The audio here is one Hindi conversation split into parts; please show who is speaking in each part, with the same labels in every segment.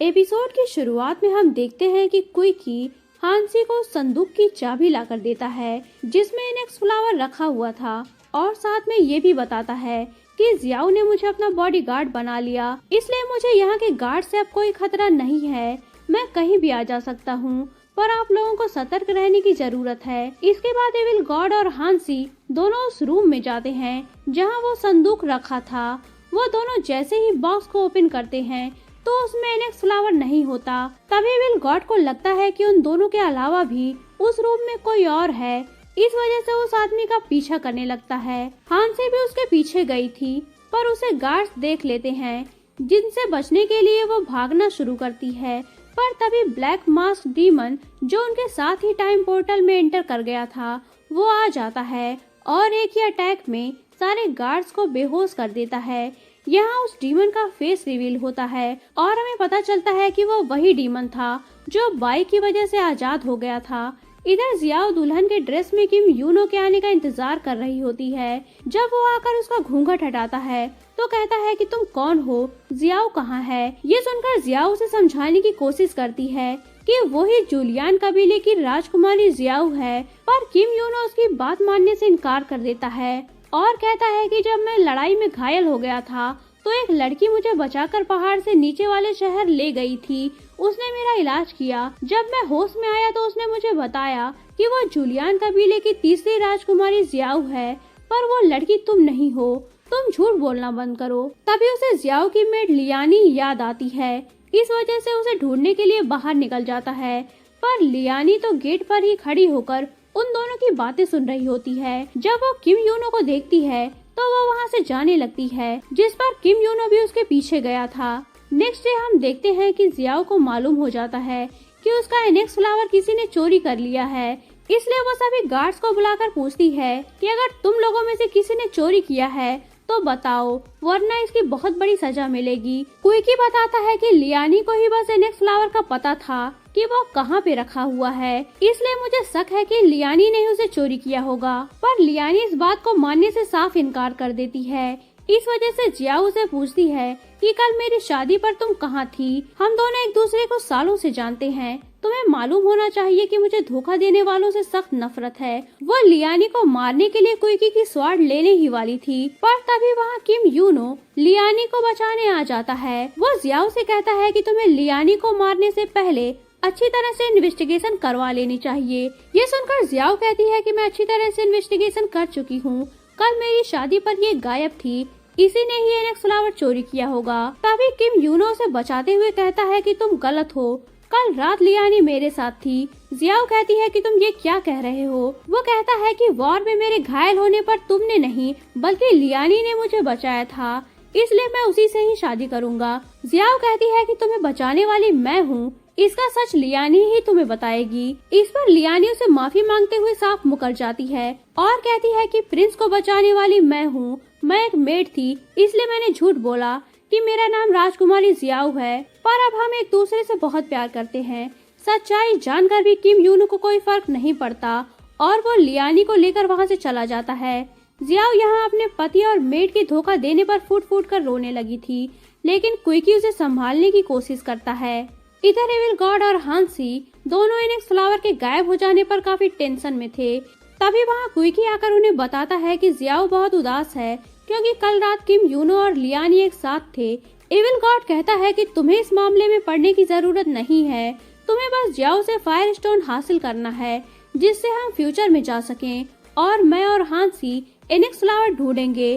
Speaker 1: एपिसोड की शुरुआत में हम देखते हैं कि क्विकी हांसी को संदूक की चाबी लाकर देता है जिसमें इनेक्स फ्लावर रखा हुआ था और साथ में ये भी बताता है कि जियाओ ने मुझे अपना बॉडीगार्ड बना लिया, इसलिए मुझे यहाँ के गार्ड से अब कोई खतरा नहीं है। मैं कहीं भी आ जा सकता हूँ, पर आप लोगों को सतर्क रहने की जरूरत है। इसके बाद एविल गॉड और हांसी दोनों उस रूम में जाते हैं जहाँ वो संदूक रखा था। वो दोनों जैसे ही बॉक्स को ओपन करते हैं तो उसमें इनेक्स फ्लावर नहीं होता। तभी एविल गॉड को लगता है कि उन दोनों के अलावा भी उस रूम में कोई और है। इस वजह से उस आदमी का पीछा करने लगता है। हांसी भी उसके पीछे गई थी, पर उसे गार्ड्स देख लेते हैं, जिनसे बचने के लिए वो भागना शुरू करती है। पर तभी ब्लैक मास्क डीमन, जो उनके साथ ही टाइम पोर्टल में एंटर कर गया था, वो आ जाता है और एक ही अटैक में सारे गार्ड्स को बेहोश कर देता है। यहाँ उस डीमन का फेस रिवील होता है और हमें पता चलता है कि वो वही डीमन था जो बाई की वजह से आजाद हो गया था। इधर जियाओ दुल्हन के ड्रेस में किम यूनो के आने का इंतजार कर रही होती है। जब वो आकर उसका घूंघट हटाता है तो कहता है कि तुम कौन हो, जियाओ कहाँ है। ये सुनकर जियाओ उसे समझाने की कोशिश करती है कि वो ही जूलियन कबीले की राजकुमारी जियाओ है, पर किम यूनो उसकी बात मानने से इनकार कर देता है और कहता है कि जब मैं लड़ाई में घायल हो गया था तो एक लड़की मुझे बचाकर पहाड़ से नीचे वाले शहर ले गई थी। उसने मेरा इलाज किया। जब मैं होश में आया तो उसने मुझे बताया कि वो जूलियन कबीले की तीसरी राजकुमारी जियाओ है, पर वो लड़की तुम नहीं हो। तुम झूठ बोलना बंद करो। तभी उसे जियाओ की मेड लियानी याद आती है। इस वजह से उसे ढूंढने के लिए बाहर निकल जाता है, पर लियानी तो गेट पर ही खड़ी होकर उन दोनों की बातें सुन रही होती है। जब वो किम यूनो को देखती है तो वो वहाँ से जाने लगती है, जिस पर किम यूनो भी उसके पीछे गया था। नेक्स्ट डे हम देखते हैं कि जियाओ को मालूम हो जाता है कि उसका इनेक्स फ्लावर किसी ने चोरी कर लिया है, इसलिए वो सभी गार्ड्स को बुलाकर पूछती है कि अगर तुम लोगों में से किसी ने चोरी किया है तो बताओ, वरना इसकी बहुत बड़ी सजा मिलेगी। क्विकी बताता है कि लियानी को ही बस इनेक्स फ्लावर का पता था कि वो कहाँ पे रखा हुआ है, इसलिए मुझे शक है कि लियानी ने उसे चोरी किया होगा। पर लियानी इस बात को मानने से साफ इनकार कर देती है। इस वजह से जियाओ से पूछती है कि कल मेरी शादी पर तुम कहाँ थी। हम दोनों एक दूसरे को सालों से जानते हैं, तुम्हें मालूम होना चाहिए कि मुझे धोखा देने वालों से सख्त नफरत है। वो लियानी को मारने के लिए क्विकी की स्वाड लेने ही वाली थी, पर तभी वहाँ किम यूनो लियानी को बचाने आ जाता है। वो जियाओ से कहता है कि तुम्हें लियानी को मारने से पहले अच्छी तरह से इन्वेस्टिगेशन करवा लेनी चाहिए। ये सुनकर जियाओ कहती है कि मैं अच्छी तरह से इन्वेस्टिगेशन कर चुकी हूँ। कल मेरी शादी पर ये गायब थी, इसी ने ही इनेक्स फ्लावर चोरी किया होगा। तभी किम यूनो से बचाते हुए कहता है कि तुम गलत हो, कल रात लियानी मेरे साथ थी। जियाओ कहती है कि तुम ये क्या कह रहे हो। वो कहता है कि वॉर में मेरे घायल होने पर तुमने नहीं बल्कि लियानी ने मुझे बचाया था, इसलिए मैं उसी से ही शादी करूंगा। जियाओ कहती है कि तुम्हें बचाने वाली मैं हूँ, इसका सच लियानी ही तुम्हें बताएगी। इस पर लियानी उसे माफी मांगते हुए साफ मुकर जाती है और कहती है कि प्रिंस को बचाने वाली मैं हूँ, मैं एक मेड थी, इसलिए मैंने झूठ बोला कि मेरा नाम राजकुमारी जियाओ है, पर अब हम एक दूसरे से बहुत प्यार करते हैं। सच्चाई जानकर भी किम यूनो को कोई फर्क नहीं पड़ता और वो लियानी को लेकर वहाँ से चला जाता है। जियाओ यहाँ अपने पति और मेड के धोखा देने पर फूट फूट कर रोने लगी थी, लेकिन क्विकी उसे संभालने की कोशिश करता है। इधर एविल गॉड और हांसी दोनों इनेक्स फ्लावर के गायब हो जाने पर काफी टेंशन में थे। तभी वहाँ क्विकी आकर उन्हें बताता है कि जियाओ बहुत उदास है क्योंकि कल रात किम यूनो और लियानी एक साथ थे। एविल गॉड कहता है कि तुम्हें इस मामले में पढ़ने की जरूरत नहीं है, तुम्हें बस जियाओ से फायर स्टोन हासिल करना है जिससे हम फ्यूचर में जा सकें, और मैं और हांसी इनेक्स फ्लावर ढूंढेंगे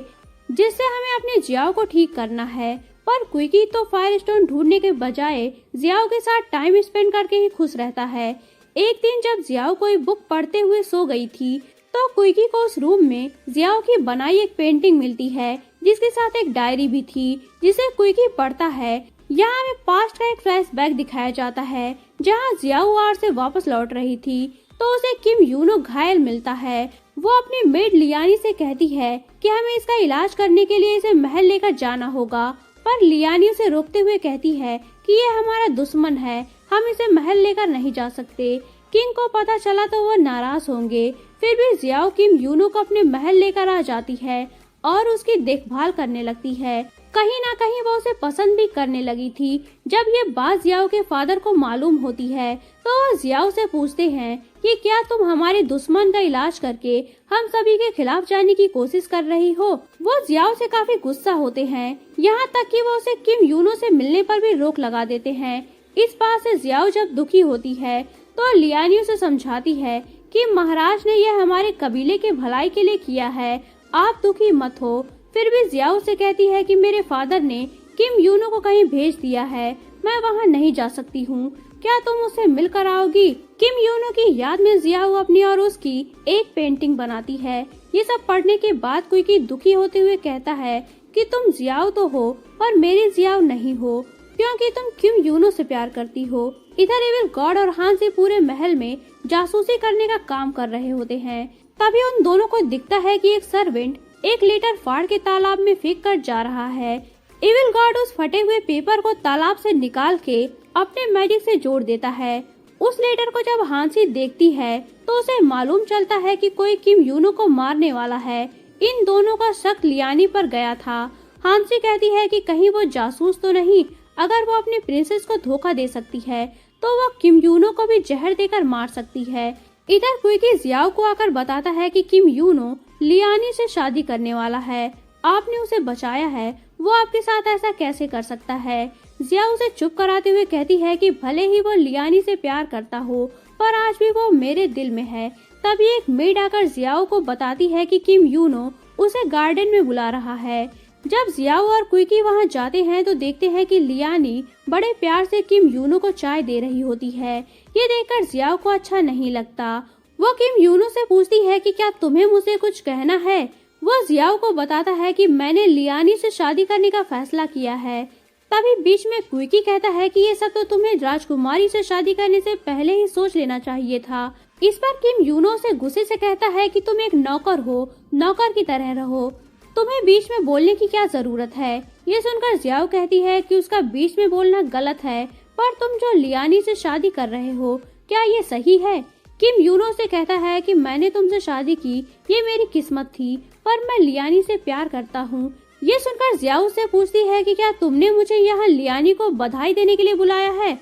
Speaker 1: जिससे हमें अपने जियाओ को ठीक करना है। पर क्विकी तो फायर स्टोन ढूंढने के बजाय जियाओ के साथ टाइम स्पेंड करके ही खुश रहता है। एक दिन जब जियाओ कोई बुक पढ़ते हुए सो गई थी तो क्विकी को उस रूम में जियाओ की बनाई एक पेंटिंग मिलती है जिसके साथ एक डायरी भी थी जिसे क्विकी पढ़ता है। यहाँ हमें पास्ट का एक फ्लैशबैक दिखाया जाता है जहाँ जियाओ वार से वापस लौट रही थी तो उसे किम यूनो घायल मिलता है। वो अपनी मेड लियानी से कहती है कि हमें इसका इलाज करने के लिए इसे महल लेकर जाना होगा, पर लियानी उसे रोकते हुए कहती है कि ये हमारा दुश्मन है, हम इसे महल लेकर नहीं जा सकते। किंग को पता चला तो वो नाराज होंगे। फिर भी जियाओ किम यूनो को अपने महल लेकर आ जाती है और उसकी देखभाल करने लगती है। कहीं ना कहीं वो उसे पसंद भी करने लगी थी। जब ये बात जियाओ के फादर को मालूम होती है तो वो जियाओ से पूछते हैं कि क्या तुम हमारे दुश्मन का इलाज करके हम सभी के खिलाफ जाने की कोशिश कर रही हो। वो जियाओ से काफी गुस्सा होते हैं, यहाँ तक कि वो उसे किम यूनो से मिलने पर भी रोक लगा देते हैं। इस बात से जियाओ जब दुखी होती है तो लियानी उसे समझाती है कि महाराज ने यह हमारे कबीले के भलाई के लिए किया है, आप दुखी मत हो। फिर भी जियाओ से कहती है कि मेरे फादर ने किम यूनो को कहीं भेज दिया है, मैं वहां नहीं जा सकती हूँ, क्या तुम उसे मिलकर आओगी। किम यूनो की याद में जियाओ अपनी और उसकी एक पेंटिंग बनाती है। ये सब पढ़ने के बाद कुकी दुखी होते हुए कहता है कि तुम जियाओ तो हो पर मेरी जियाओ नहीं हो, क्योंकि तुम किम यूनो से प्यार करती हो। इधर एविल गॉड और हांसी पूरे महल में जासूसी करने का काम कर रहे होते हैं। तभी उन दोनों को दिखता है कि एक सर्वेंट एक लेटर फाड़ के तालाब में फेंक कर जा रहा है। एविल गॉड उस फटे हुए पेपर को तालाब से निकाल के अपने मैजिक से जोड़ देता है। उस लेटर को जब हांसी देखती है तो उसे मालूम चलता है कि कोई किम यूनो को मारने वाला है। इन दोनों का शक लियानी पर गया था। हांसी कहती है कि कहीं वो जासूस तो नहीं, अगर वो अपनी प्रिंसेस को धोखा दे सकती है तो वो किम यूनो को भी जहर देकर मार सकती है। इधर कुकी जियाओ को आकर बताता है कि किम यूनो लियानी से शादी करने वाला है, आपने उसे बचाया है, वो आपके साथ ऐसा कैसे कर सकता है। जियाओ उसे चुप कराते हुए कहती है कि भले ही वो लियानी से प्यार करता हो पर आज भी वो मेरे दिल में है। तभी एक मेड आकर जियाओ को बताती है कि किम यूनो उसे गार्डन में बुला रहा है। जब जियाओ और कुकी वहां जाते हैं तो देखते हैं कि लियानी बड़े प्यार से किम यूनो को चाय दे रही होती है। ये देखकर जियाओ को अच्छा नहीं लगता। वो किम यूनो से पूछती है कि क्या तुम्हें मुझसे कुछ कहना है। वो जियाओ को बताता है कि मैंने लियानी से शादी करने का फैसला किया है। तभी बीच में कुकी कहता है कि ये सब तो तुम्हें राजकुमारी से शादी करने से पहले ही सोच लेना चाहिए था। इस पर किम यूनो से गुस्से से कहता है कि तुम एक नौकर हो, नौकर की तरह रहो, तुम्हें बीच में बोलने की क्या जरूरत है। ये सुनकर जियाओ कहती है कि उसका बीच में बोलना गलत है, पर तुम जो लियानी से शादी कर रहे हो क्या ये सही है। किम यूनो से कहता है कि मैंने तुमसे शादी की, ये मेरी किस्मत थी, पर मैं लियानी से प्यार करता हूँ। ये सुनकर जियाओ से पूछती है कि क्या तुमने मुझे यहाँ लियानी को बधाई देने के लिए बुलाया है।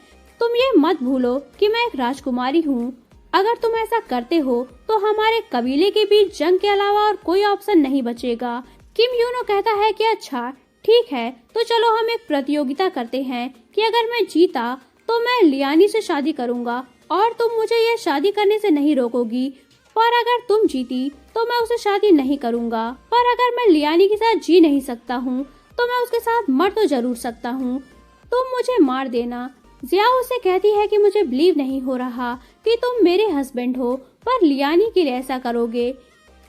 Speaker 1: तुम ये मत भूलो कि मैं एक राजकुमारी हूँ, अगर तुम ऐसा करते हो तो हमारे कबीले के बीच जंग के अलावा और कोई ऑप्शन नहीं बचेगा। किम यूनो कहता है कि अच्छा ठीक है, तो चलो हम एक प्रतियोगिता करते हैं कि अगर मैं जीता तो मैं लियानी से शादी करूंगा और तुम मुझे ये शादी करने से नहीं रोकोगी, पर अगर तुम जीती तो मैं उसे शादी नहीं करूंगा। पर अगर मैं लियानी के साथ जी नहीं सकता हूँ तो मैं उसके साथ मर तो जरूर सकता हूँ, तुम मुझे मार देना। जियाओ उसे कहती है कि मुझे बिलीव नहीं हो रहा कि तुम मेरे हस्बैंड हो पर लियानी के लिए ऐसा करोगे।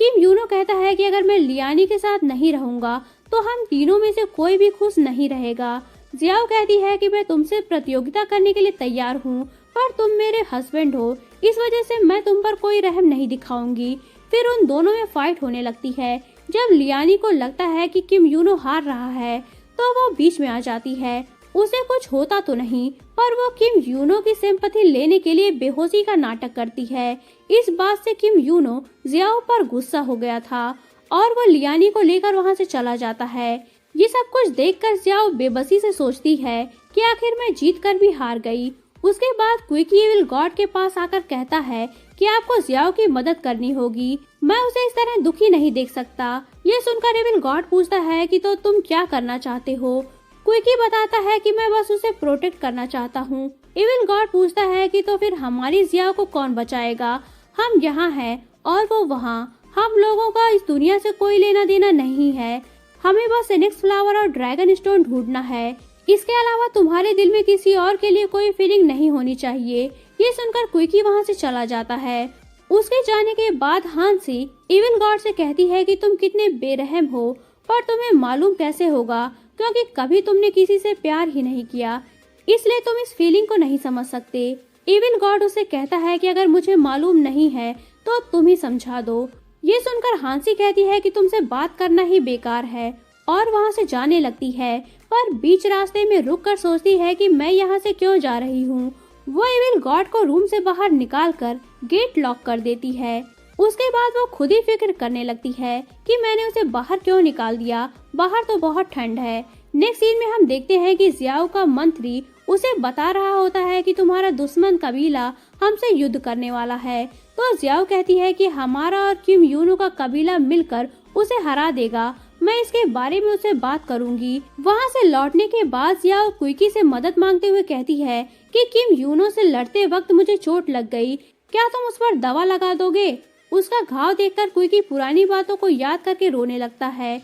Speaker 1: किम यूनो कहता है कि अगर मैं लियानी के साथ नहीं रहूंगा तो हम तीनों में से कोई भी खुश नहीं रहेगा। जियाओ कहती है कि मैं तुमसे प्रतियोगिता करने के लिए तैयार हूँ, पर तुम मेरे हस्बैंड हो, इस वजह से मैं तुम पर कोई रहम नहीं दिखाऊंगी। फिर उन दोनों में फाइट होने लगती है। जब लियानी को लगता है कि किम यूनो हार रहा है तो वो बीच में आ जाती है। उसे कुछ होता तो नहीं, पर वो किम यूनो की सिंपैथी लेने के लिए बेहोशी का नाटक करती है। इस बात से किम यूनो जियाओ पर गुस्सा हो गया था और वो लियानी को लेकर वहां से चला जाता है। ये सब कुछ देखकर जियाओ बेबसी से सोचती है कि आखिर मैं जीत कर भी हार गई। उसके बाद कुकी एविल गॉड के पास आकर कहता है कि आपको जियाओ की मदद करनी होगी, मैं उसे इस तरह दुखी नहीं देख सकता। ये सुनकर एविल गॉड पूछता है कि तो तुम क्या करना चाहते हो। कुकी बताता है कि मैं बस उसे प्रोटेक्ट करना चाहता हूँ। एविल गॉड पूछता है कि तो फिर हमारी जियाओ को कौन बचाएगा, हम यहाँ हैं और वो वहाँ, हम लोगों का इस दुनिया से कोई लेना देना नहीं है, हमें बस फिनिक्स फ्लावर और ड्रैगन स्टोन ढूंढना है, इसके अलावा तुम्हारे दिल में किसी और के लिए कोई फीलिंग नहीं होनी चाहिए। ये सुनकर कुकी वहाँ से चला जाता है। उसके जाने के बाद हांसी एविल गॉड से कहती है कि तुम कितने बेरहम हो, पर तुम्हें मालूम कैसे होगा क्योंकि कभी तुमने किसी से प्यार ही नहीं किया, इसलिए तुम इस फीलिंग को नहीं समझ सकते। एविल गॉड उसे कहता है कि अगर मुझे मालूम नहीं है तो तुम ही समझा दो। ये सुनकर हांसी कहती है कि तुमसे बात करना ही बेकार है और वहाँ से जाने लगती है, पर बीच रास्ते में रुक कर सोचती है कि मैं यहाँ से क्यों जा रही हूँ। वो एविल गॉड को रूम से बाहर निकाल कर गेट लॉक कर देती है। उसके बाद वो खुद ही फिक्र करने लगती है कि मैंने उसे बाहर क्यों निकाल दिया, बाहर तो बहुत ठंड है। नेक्स्ट सीन में हम देखते हैं कि जियाओ का मंत्री उसे बता रहा होता है कि तुम्हारा दुश्मन कबीला हमसे युद्ध करने वाला है। तो जियाओ कहती है कि हमारा और किम यूनो का कबीला मिलकर उसे हरा देगा। मैं इसके बारे में उससे बात करूंगी। वहाँ से लौटने के बाद जियाओ कुइकी से मदद मांगते हुए कहती है कि किम यूनो से लड़ते वक्त मुझे चोट लग गई, क्या तुम उस पर दवा लगा दोगे? उसका घाव देखकर कुइकी पुरानी बातों को याद करके रोने लगता है।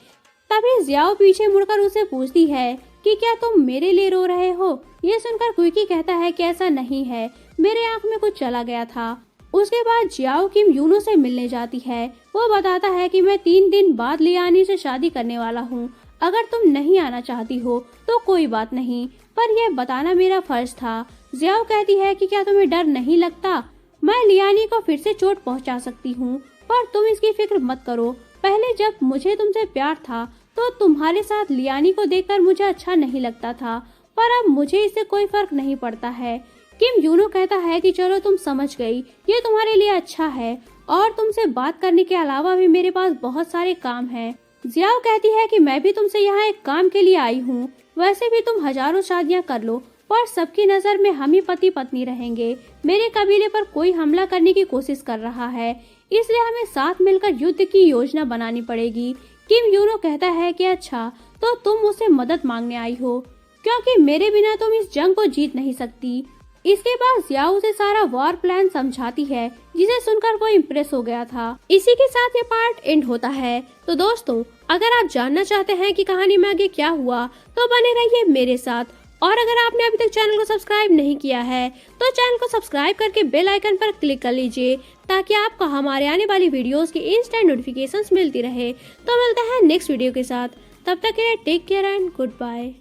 Speaker 1: तभी जियाओ पीछे मुड़कर उसे पूछती है कि क्या तुम मेरे लिए रो रहे हो? ये सुनकर कुइकी कहता है कि ऐसा नहीं है, मेरे आंख में कुछ चला गया था। उसके बाद जियाओ किम यूनो से मिलने जाती है। वो बताता है कि मैं 3 दिन बाद लियानी से शादी करने वाला हूँ। अगर तुम नहीं आना चाहती हो तो कोई बात नहीं, पर यह बताना मेरा फर्ज था। जियाओ कहती है कि क्या तुम्हें डर नहीं लगता? मैं लियानी को फिर से चोट पहुंचा सकती हूँ, पर तुम इसकी फिक्र मत करो। पहले जब मुझे तुमसे प्यार था तो तुम्हारे साथ लियानी को देखकर मुझे अच्छा नहीं लगता था, पर अब मुझे इससे कोई फर्क नहीं पड़ता है। किम यूनो कहता है कि चलो तुम समझ गई, ये तुम्हारे लिए अच्छा है और तुमसे बात करने के अलावा भी मेरे पास बहुत सारे काम हैं। जियाओ कहती है कि मैं भी तुमसे यहाँ एक काम के लिए आई हूँ। वैसे भी तुम हजारों शादियाँ कर लो, पर सबकी नजर में हम ही पति पत्नी रहेंगे। मेरे कबीले पर कोई हमला करने की कोशिश कर रहा है, इसलिए हमें साथ मिलकर युद्ध की योजना बनानी पड़ेगी। किम यूनो कहता है कि अच्छा, तो तुम मुझसे मदद मांगने आई हो, क्योंकि मेरे बिना तुम इस जंग को जीत नहीं सकती। इसके बाद जियाओ से सारा वॉर प्लान समझाती है, जिसे सुनकर वो इम्प्रेस हो गया था। इसी के साथ ये पार्ट एंड होता है। तो दोस्तों, अगर आप जानना चाहते हैं कि कहानी में आगे क्या हुआ तो बने रहिए मेरे साथ। और अगर आपने अभी तक चैनल को सब्सक्राइब नहीं किया है तो चैनल को सब्सक्राइब करके बेल आइकन पर क्लिक कर लीजिए, ताकि आपको हमारे आने वाली वीडियोस की इंस्टेंट नोटिफिकेशंस मिलती रहे। तो मिलते हैं नेक्स्ट वीडियो के साथ, तब तक के लिए take care and good bye.